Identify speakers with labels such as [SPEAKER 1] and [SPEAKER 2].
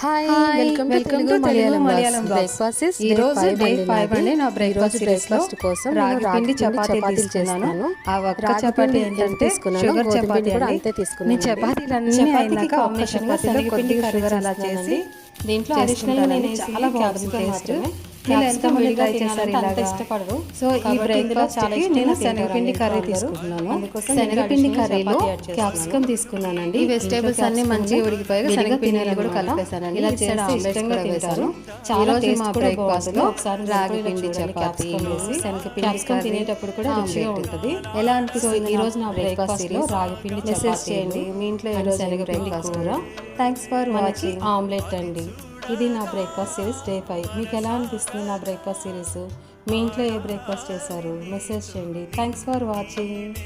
[SPEAKER 1] Hi
[SPEAKER 2] hi
[SPEAKER 1] welcome to
[SPEAKER 2] Telugu Malayalam
[SPEAKER 1] breakfast is
[SPEAKER 2] ఈ రోజు day 5 అండి. నా బ్రేక్ఫాస్ట్
[SPEAKER 1] బ్రేక్ఫాస్ట్ కోసం
[SPEAKER 2] రాగి పిండి చపాతీలు
[SPEAKER 1] చపాతీలు
[SPEAKER 2] తీసుకున్నాను. ఆ ఒక్క
[SPEAKER 1] రాగి
[SPEAKER 2] చపాతీ
[SPEAKER 1] పిండి
[SPEAKER 2] ఏంటంటే
[SPEAKER 1] తీసుకున్నాను,
[SPEAKER 2] షుగర్
[SPEAKER 1] గోధుమ
[SPEAKER 2] చపాతీ
[SPEAKER 1] పిండి కూడా
[SPEAKER 2] అండి.
[SPEAKER 1] అంతే తీసుకున్నాను.
[SPEAKER 2] నేను చపాతీలన్నీ అయినాక కాంబినేషన్ గా శనగపిండి షుగర్ అలా చేసి దీంట్లో అడిషనల్ నేను చాలా బాగుంది టేస్ట్. మీరు ఎంతమంది ట్రై చేశారు ఇలాగా?
[SPEAKER 1] ఇష్టపడరు.
[SPEAKER 2] సో ఈ బ్రేక్ఫాస్ట్ కి నేను శనగపిండి కర్రీ తీసుకుంటున్నాను. శనగపిండి కర్రీలో క్యాప్సికమ్ తీసుకున్నానండి. ఈ వెజిటేబుల్స్ అన్ని మంచిగా ఉడికిపోయాక శనగపిండిని కూడా కలిపేసానండి. ఇలా చేస్తే ఇష్టంగా తింటారు. చాలా టేస్ట్ కూడా బాగుంటుంది. ఒకసారి రాగి పిండి చపాతీ శనగపిండి తినేటప్పుడు కూడా రుచిగా ఉంటుంది. ఎలా అనిపిస్తుంది ఈ రోజు నా బ్రేక్ఫాస్ట్ లో రాగి పిండి మెసేజ్ చేయండి. మీ ఇంట్లో ఈ రోజు శనగపిండి కూర. Thanks for watching. ఆమ్లెట్ అండి. ఇది నా బ్రేక్ఫాస్ట్ సిరీస్ డే 5. మీకు ఎలా అనిపిస్తుంది నా బ్రేక్ఫాస్ట్ సిరీస్? మీ ఇంట్లో ఏ బ్రేక్ఫాస్ట్ చేశారు? మెసేజ్ చేయండి. Thanks for watching.